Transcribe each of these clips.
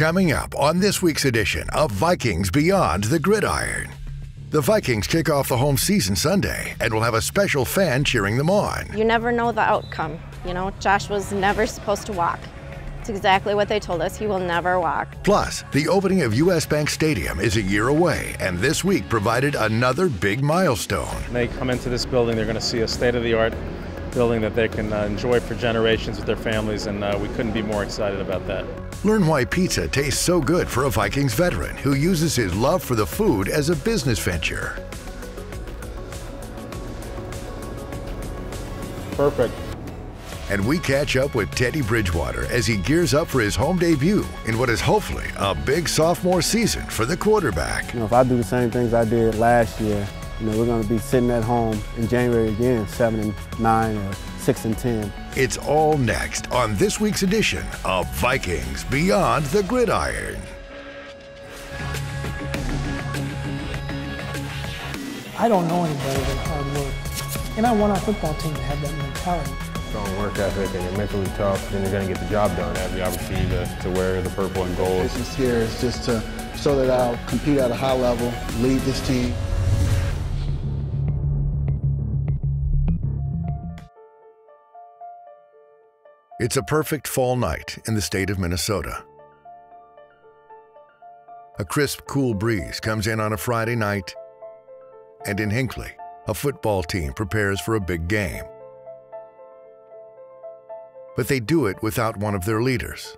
Coming up on this week's edition of Vikings Beyond the Gridiron. The Vikings kick off the home season Sunday and will have a special fan cheering them on. You never know the outcome. You know, Josh was never supposed to walk. It's exactly what they told us. He will never walk. Plus, the opening of U.S. Bank Stadium is a year away, and this week provided another big milestone. When they come into this building, they're going to see a state-of-the-art building that they can enjoy for generations with their families, and we couldn't be more excited about that. Learn why pizza tastes so good for a Vikings veteran who uses his love for the food as a business venture. Perfect. And we catch up with Teddy Bridgewater as he gears up for his home debut in what is hopefully a big sophomore season for the quarterback. You know, if I do the same things I did last year, you know, we're going to be sitting at home in January again, 7-9 or 6-10. It's all next on this week's edition of Vikings Beyond the Gridiron. I don't know any better than hard work. And I want our football team to have that mentality. Strong work ethic, and you're mentally tough, then you're going to get the job done. Have the opportunity to wear the purple and gold. This here is just to show that I'll compete at a high level, lead this team. It's a perfect fall night in the state of Minnesota. A crisp, cool breeze comes in on a Friday night, and in Hinckley, a football team prepares for a big game. But they do it without one of their leaders.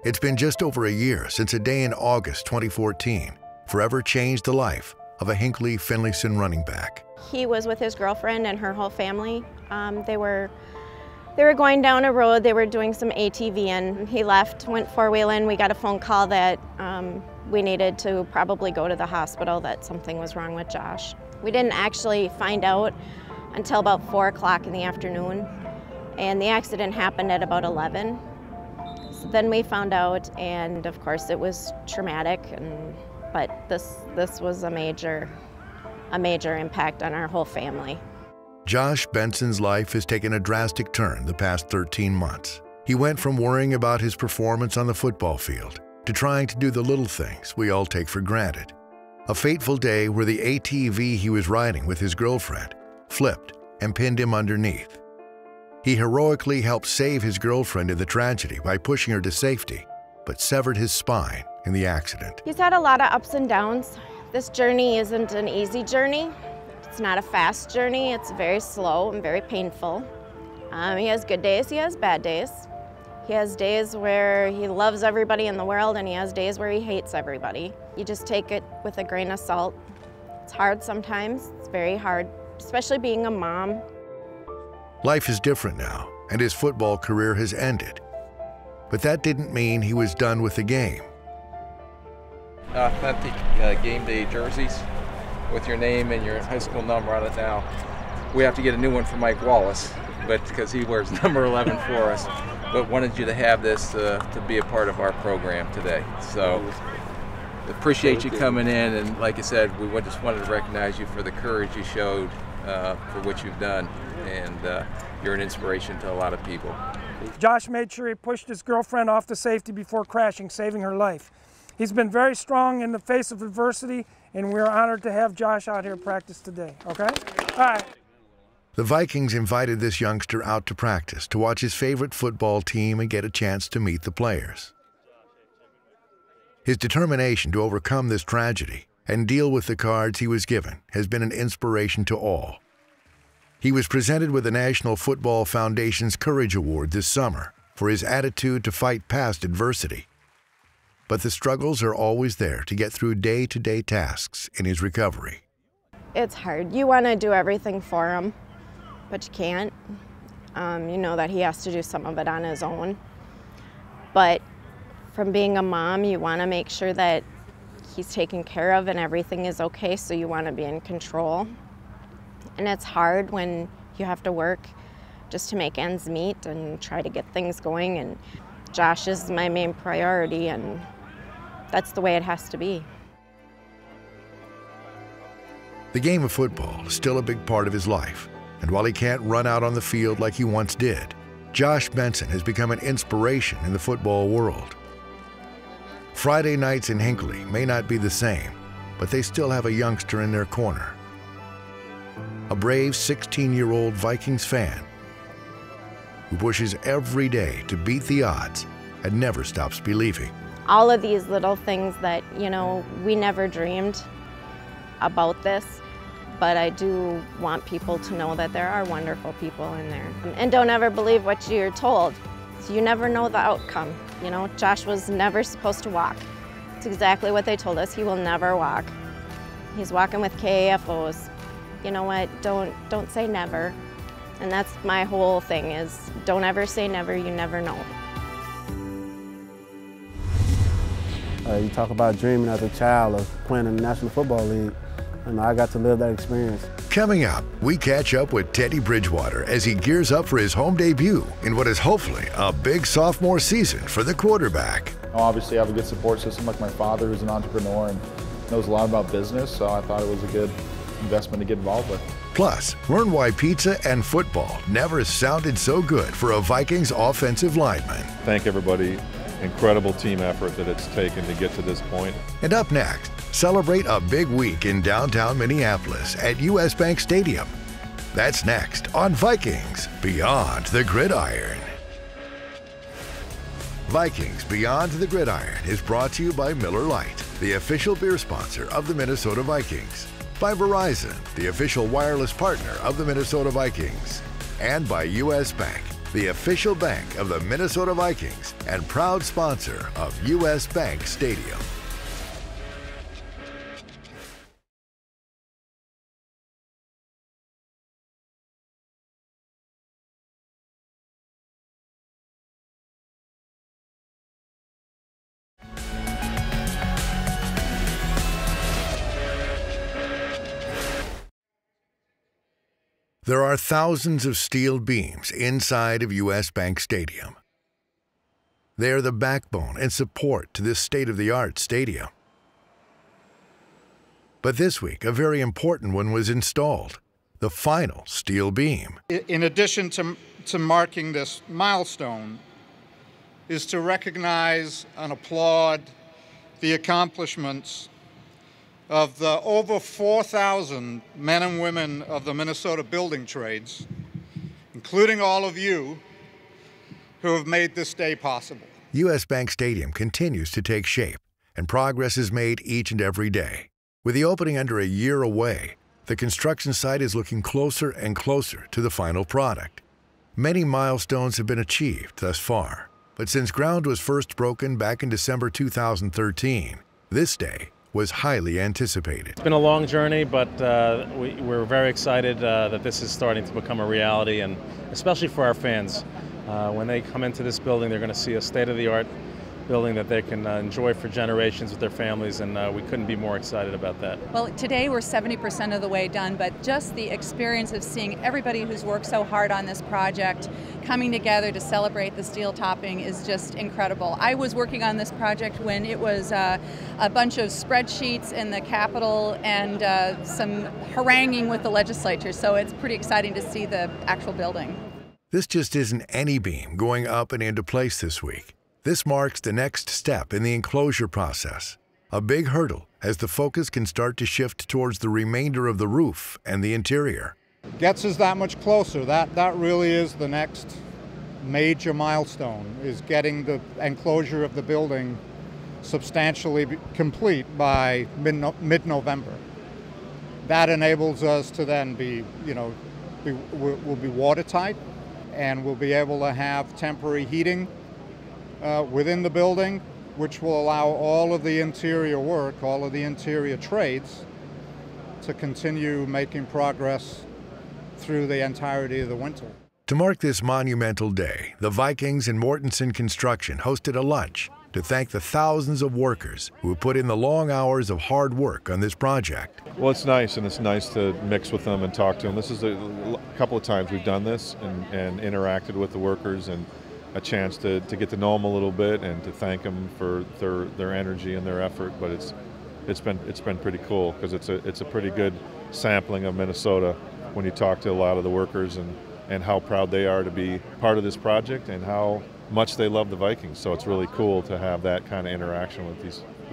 It's been just over a year since a day in August 2014 forever changed the life of a Hinckley-Finlayson running back. He was with his girlfriend and her whole family. They were going down a road, they were doing some ATV, and he left, went four-wheeling. We got a phone call that we needed to probably go to the hospital, that something was wrong with Josh. We didn't actually find out until about 4 o'clock in the afternoon, and the accident happened at about 11. So then we found out, and of course it was traumatic, but this was a major impact on our whole family. Josh Benson's life has taken a drastic turn the past 13 months. He went from worrying about his performance on the football field to trying to do the little things we all take for granted. A fateful day where the ATV he was riding with his girlfriend flipped and pinned him underneath. He heroically helped save his girlfriend in the tragedy by pushing her to safety, but severed his spine in the accident. He's had a lot of ups and downs. This journey isn't an easy journey. It's not a fast journey. It's very slow and very painful. He has good days, he has bad days. He has days where he loves everybody in the world, and he has days where he hates everybody. You just take it with a grain of salt. It's hard sometimes. It's very hard, especially being a mom. Life is different now, and his football career has ended. But that didn't mean he was done with the game. Authentic game day jerseys with your name and your high school number on it now. We have to get a new one for Mike Wallace, but because he wears number 11 for us. But wanted you to have this to be a part of our program today. So appreciate you coming in, and like I said, we just wanted to recognize you for the courage you showed for what you've done, and you're an inspiration to a lot of people. Josh made sure he pushed his girlfriend off the safety before crashing, saving her life. He's been very strong in the face of adversity, and we're honored to have Josh out here practice today, okay? All right. The Vikings invited this youngster out to practice to watch his favorite football team and get a chance to meet the players. His determination to overcome this tragedy and deal with the cards he was given has been an inspiration to all. He was presented with the National Football Foundation's Courage Award this summer for his attitude to fight past adversity. But the struggles are always there to get through day-to-day tasks in his recovery. It's hard. You want to do everything for him, but you can't. You know that he has to do some of it on his own. But from being a mom, you want to make sure that he's taken care of and everything is okay, so you want to be in control. And it's hard when you have to work just to make ends meet and try to get things going. And Josh is my main priority, and that's the way it has to be. The game of football is still a big part of his life, and while he can't run out on the field like he once did, Josh Benson has become an inspiration in the football world. Friday nights in Hinckley may not be the same, but they still have a youngster in their corner. A brave 16-year-old Vikings fan who pushes every day to beat the odds and never stops believing. All of these little things that, you know, we never dreamed about this, but I do want people to know that there are wonderful people in there. And don't ever believe what you're told. So you never know the outcome. You know, Josh was never supposed to walk. It's exactly what they told us. He will never walk. He's walking with KAFOs. You know what? Don't say never. And that's my whole thing is don't ever say never, you never know. You talk about dreaming as a child of playing in the National Football League, and I got to live that experience. Coming up, we catch up with Teddy Bridgewater as he gears up for his home debut in what is hopefully a big sophomore season for the quarterback. Obviously, I have a good support system like my father, who's an entrepreneur and knows a lot about business, so I thought it was a good investment to get involved with. Plus, learn why pizza and football never sounded so good for a Vikings offensive lineman. Thank everybody. Incredible team effort that it's taken to get to this point. And up next, celebrate a big week in downtown Minneapolis at US Bank Stadium. That's next on Vikings Beyond the Gridiron. Vikings Beyond the Gridiron is brought to you by Miller Lite, the official beer sponsor of the Minnesota Vikings, by Verizon, the official wireless partner of the Minnesota Vikings, and by US Bank, the official bank of the Minnesota Vikings and proud sponsor of US Bank Stadium. There are thousands of steel beams inside of US Bank Stadium. They are the backbone and support to this state-of-the-art stadium. But this week, a very important one was installed, the final steel beam. In addition to marking this milestone, is to recognize and applaud the accomplishments of the over 4,000 men and women of the Minnesota building trades, including all of you who have made this day possible. US Bank Stadium continues to take shape, and progress is made each and every day. With the opening under a year away, the construction site is looking closer and closer to the final product. Many milestones have been achieved thus far, but since ground was first broken back in December 2013, this day was highly anticipated. It's been a long journey, but we're very excited that this is starting to become a reality, and especially for our fans. When they come into this building, they're going to see a state-of-the-art building that they can enjoy for generations with their families, and we couldn't be more excited about that. Well, today we're 70% of the way done, but just the experience of seeing everybody who's worked so hard on this project coming together to celebrate the steel topping is just incredible. I was working on this project when it was a bunch of spreadsheets in the Capitol and some haranguing with the legislature, so it's pretty exciting to see the actual building. This just isn't any beam going up and into place this week. This marks the next step in the enclosure process, a big hurdle as the focus can start to shift towards the remainder of the roof and the interior. Gets us that much closer. That really is the next major milestone, is getting the enclosure of the building substantially complete by mid-November. That enables us to then be, we'll be watertight, and we'll be able to have temporary heating within the building, which will allow all of the interior work, all of the interior trades to continue making progress through the entirety of the winter. To mark this monumental day, the Vikings and Mortensen Construction hosted a lunch to thank the thousands of workers who put in the long hours of hard work on this project. Well, it's nice, and it's nice to mix with them and talk to them. This is a couple of times we've done this and interacted with the workers, and a chance to get to know them a little bit and to thank them for their energy and their effort. But it's been pretty cool because it's a pretty good sampling of Minnesota when you talk to a lot of the workers and how proud they are to be part of this project, and how much they love the Vikings. So it's really cool to have that kind of interaction with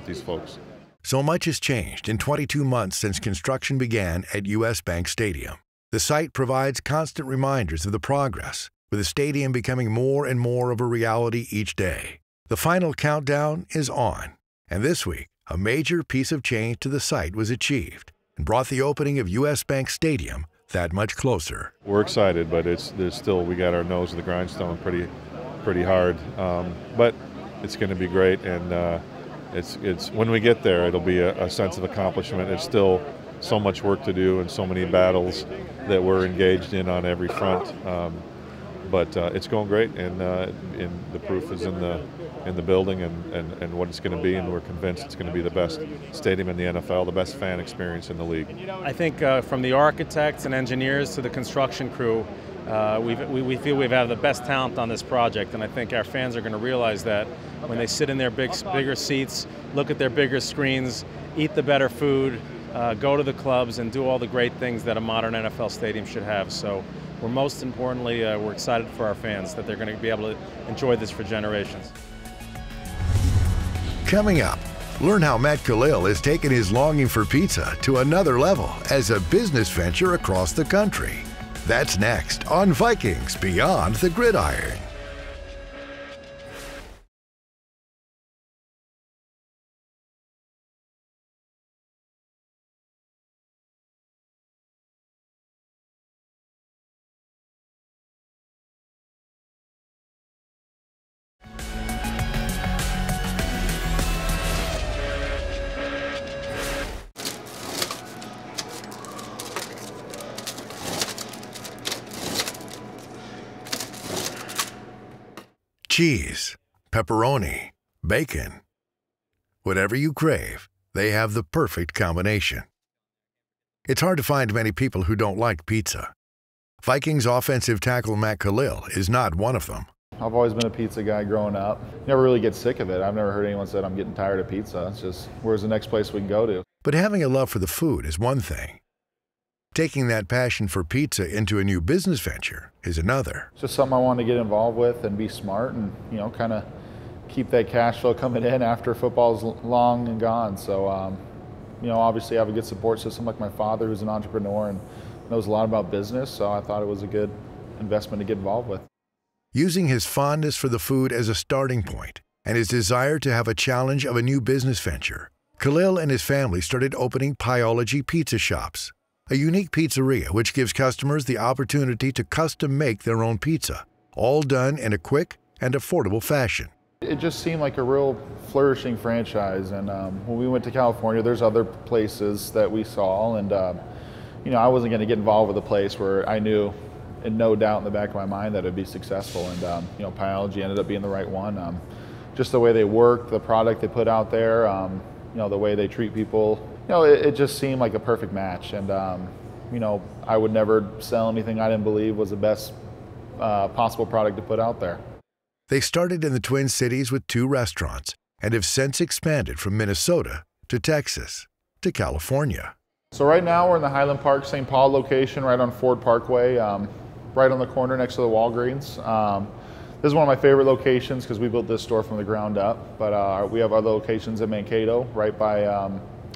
these folks. So much has changed in 22 months since construction began at US Bank Stadium. The site provides constant reminders of the progress, with the stadium becoming more and more of a reality each day. The final countdown is on, and this week, a major piece of change to the site was achieved and brought the opening of US Bank Stadium that much closer. We're excited, but we got our nose to the grindstone pretty hard, but it's going to be great, and it's when we get there, it'll be a sense of accomplishment. It's still so much work to do and so many battles that we're engaged in on every front, but it's going great, and the proof is in the building and what it's going to be, and we're convinced it's going to be the best stadium in the NFL, the best fan experience in the league. I think from the architects and engineers to the construction crew, we feel we have the best talent on this project, and I think our fans are going to realize that when they sit in their bigger seats, look at their bigger screens, eat the better food, go to the clubs, and do all the great things that a modern NFL stadium should have. So we're most importantly, we're excited for our fans that they're going to be able to enjoy this for generations. Coming up, learn how Matt Khalil has taken his longing for pizza to another level as a business venture across the country. That's next on Vikings Beyond the Gridiron. Cheese, pepperoni, bacon. Whatever you crave, they have the perfect combination. It's hard to find many people who don't like pizza. Vikings offensive tackle Matt Khalil is not one of them. I've always been a pizza guy growing up. Never really get sick of it. I've never heard anyone say I'm getting tired of pizza. It's just, where's the next place we can go to? But having a love for the food is one thing. Taking that passion for pizza into a new business venture is another. It's just something I want to get involved with and be smart and, kind of keep that cash flow coming in after football's long and gone. So, obviously I have a good support system like my father, who's an entrepreneur and knows a lot about business. So I thought it was a good investment to get involved with. Using his fondness for the food as a starting point and his desire to have a challenge of a new business venture, Khalil and his family started opening Pieology pizza shops, a unique pizzeria which gives customers the opportunity to custom make their own pizza, all done in a quick and affordable fashion. It just seemed like a real flourishing franchise, and when we went to California, there's other places that we saw, and I wasn't going to get involved with a place where I knew, and no doubt in the back of my mind, that it'd be successful, and Pieology ended up being the right one. Just the way they work, the product they put out there, the way they treat people. It just seemed like a perfect match, and I would never sell anything I didn't believe was the best possible product to put out there. They started in the Twin Cities with 2 restaurants and have since expanded from Minnesota to Texas to California. So right now we're in the Highland Park, St. Paul location, right on Ford Parkway, right on the corner next to the Walgreens. This is one of my favorite locations because we built this store from the ground up, but we have other locations in Mankato, right by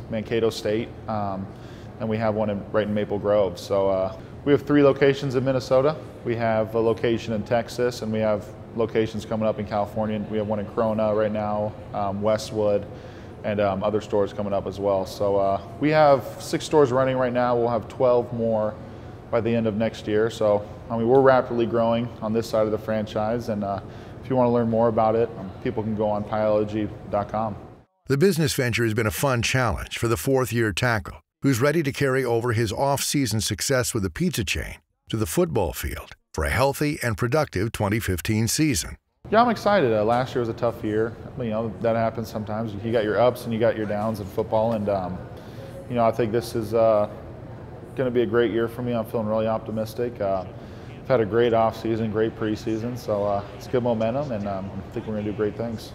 Mankato State, and we have one right in Maple Grove. So we have 3 locations in Minnesota. We have a location in Texas, and we have locations coming up in California. We have one in Corona right now, Westwood, and other stores coming up as well. So we have 6 stores running right now. We'll have 12 more by the end of next year. So we're rapidly growing on this side of the franchise, and if you want to learn more about it, people can go on pieology.com. The business venture has been a fun challenge for the 4th-year tackle, who's ready to carry over his off-season success with the pizza chain to the football field for a healthy and productive 2015 season. Yeah, I'm excited. Last year was a tough year. That happens sometimes. You got your ups and you got your downs in football, and I think this is going to be a great year for me. I'm feeling really optimistic. I've had a great off-season, great preseason, so it's good momentum, and I think we're going to do great things.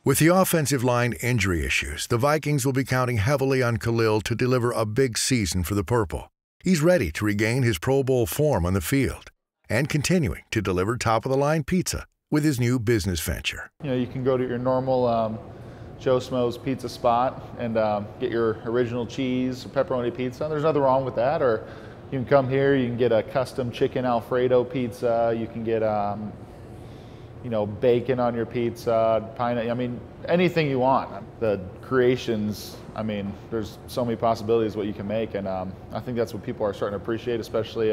With the offensive line injury issues, the Vikings will be counting heavily on Khalil to deliver a big season for the Purple. He's ready to regain his Pro Bowl form on the field and continuing to deliver top-of-the-line pizza with his new business venture. You know, you can go to your normal Joe Schmo's pizza spot and get your original cheese or pepperoni pizza. There's nothing wrong with that. Or you can come here, you can get a custom chicken Alfredo pizza. You can get, you know, bacon on your pizza, pineapple. I mean, anything you want. The creations, I mean, there's so many possibilities what you can make, and I think that's what people are starting to appreciate, especially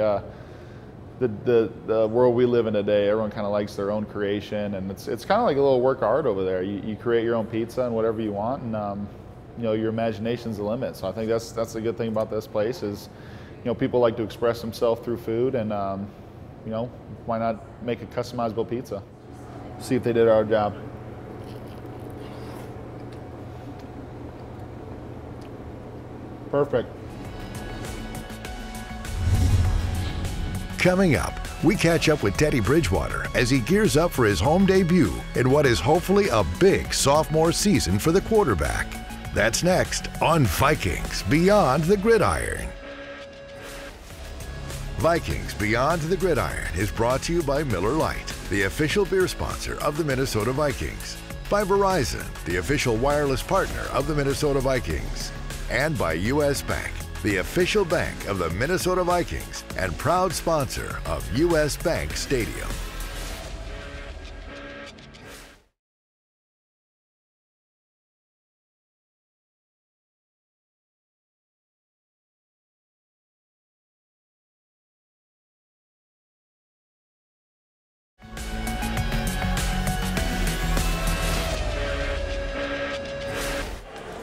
the world we live in today. Everyone kind of likes their own creation, and it's kind of like a little work of art over there. You create your own pizza and whatever you want, and you know, your imagination's the limit. So I think that's the good thing about this place is, you know, people like to express themselves through food, and you know, why not make a customizable pizza? See if they did our job. Perfect. Coming up, we catch up with Teddy Bridgewater as he gears up for his home debut in what is hopefully a big sophomore season for the quarterback. That's next on Vikings Beyond the Gridiron. Vikings Beyond the Gridiron is brought to you by Miller Lite, the official beer sponsor of the Minnesota Vikings, by Verizon, the official wireless partner of the Minnesota Vikings, and by U.S. Bank, the official bank of the Minnesota Vikings and proud sponsor of U.S. Bank Stadium.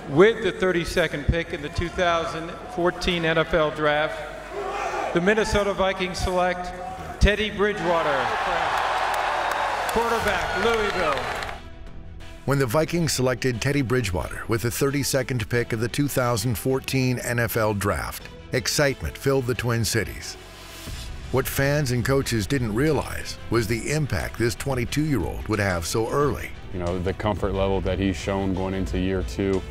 With the 32nd pick in the 2014 NFL Draft, the Minnesota Vikings select Teddy Bridgewater, quarterback, Louisville. When the Vikings selected Teddy Bridgewater with the 32nd pick of the 2014 NFL Draft, excitement filled the Twin Cities. What fans and coaches didn't realize was the impact this 22-year-old would have so early. You know, the comfort level that he's shown going into year two,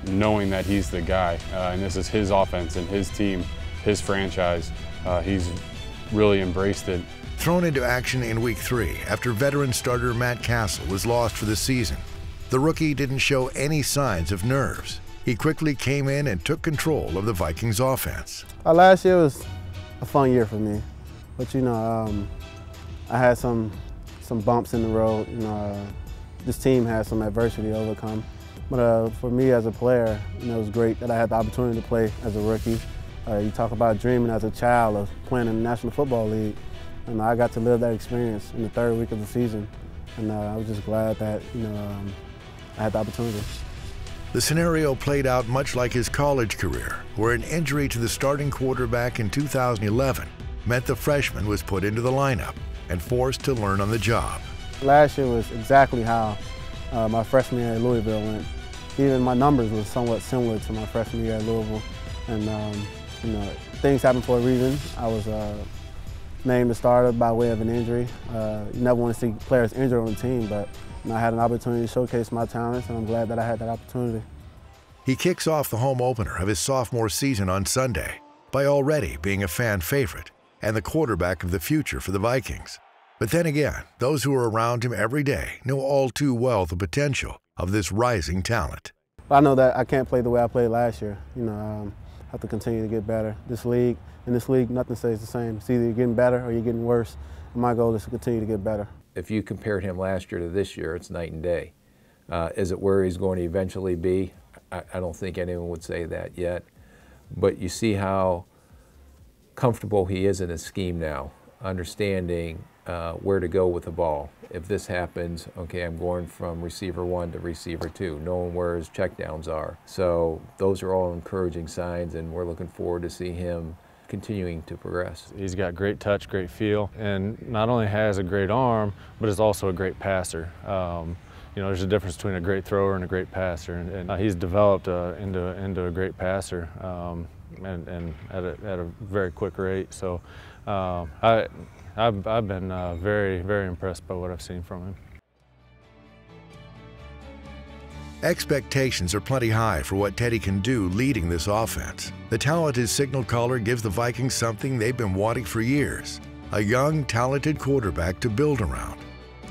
knowing that he's the guy, and this is his offense and his team, his franchise, he's really embraced it. Thrown into action in Week 3 after veteran starter Matt Castle was lost for the season, the rookie didn't show any signs of nerves. He quickly came in and took control of the Vikings offense. Last year was a fun year for me, but you know, I had some bumps in the road. You know, this team had some adversity to overcome. But for me as a player, you know, it was great that I had the opportunity to play as a rookie. You talk about dreaming as a child of playing in the National Football League, and I got to live that experience in the third week of the season. And I was just glad that, you know, I had the opportunity. The scenario played out much like his college career, where an injury to the starting quarterback in 2011 meant the freshman was put into the lineup and forced to learn on the job. Last year was exactly how my freshman year at Louisville went. Even my numbers were somewhat similar to my freshman year at Louisville. And you know, things happen for a reason. I was named the starter by way of an injury. You never want to see players injured on the team, but you know, I had an opportunity to showcase my talents, and I'm glad that I had that opportunity. He kicks off the home opener of his sophomore season on Sunday by already being a fan favorite and the quarterback of the future for the Vikings. But then again, those who are around him every day know all too well the potential of this rising talent. I know that I can't play the way I played last year. You know, I have to continue to get better. In this league, nothing stays the same. It's either you're getting better or you're getting worse. And my goal is to continue to get better. If you compared him last year to this year, it's night and day. Is it where he's going to eventually be? I don't think anyone would say that yet. But you see how comfortable he is in his scheme now, understanding where to go with the ball. If this happens, okay, I'm going from receiver 1 to receiver 2, knowing where his checkdowns are. So those are all encouraging signs, and we're looking forward to see him continuing to progress. He's got great touch, great feel, and not only has a great arm, but is also a great passer. You know, there's a difference between a great thrower and a great passer, and he's developed into a great passer, and at a very quick rate. So I've been very, very impressed by what I've seen from him. Expectations are plenty high for what Teddy can do leading this offense. The talented signal caller gives the Vikings something they've been wanting for years, a young, talented quarterback to build around.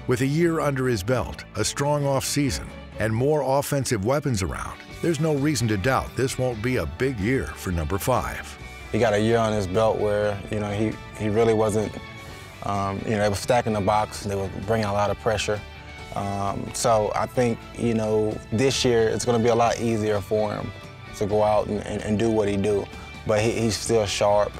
With a year under his belt, a strong off-season, and more offensive weapons around, there's no reason to doubt this won't be a big year for number 5. He got a year on his belt where, he really wasn't, they were stacking the box, they were bringing a lot of pressure. So I think, this year it's going to be a lot easier for him to go out and do what he do. But he's still sharp,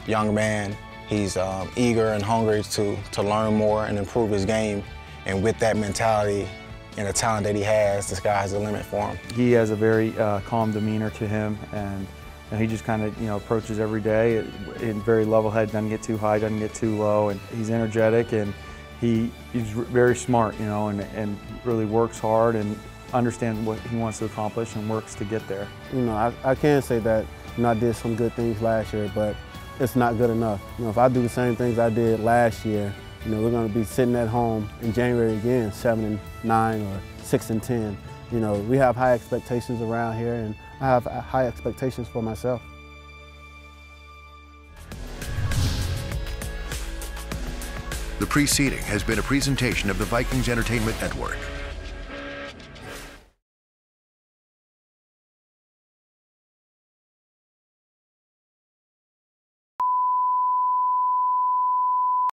young man. He's eager and hungry to learn more and improve his game. And with that mentality and the talent that he has, the sky's the limit for him. He has a very calm demeanor to him, and he just kind of approaches every day in very level head, doesn't get too high, doesn't get too low, and he's energetic, and he's very smart, and really works hard and understands what he wants to accomplish and works to get there. I can say that I did some good things last year, but it's not good enough. If I do the same things I did last year, we're going to be sitting at home in January again, 7-9 or 6-10. We have high expectations around here, and I have high expectations for myself. The preceding has been a presentation of the Vikings Entertainment Network.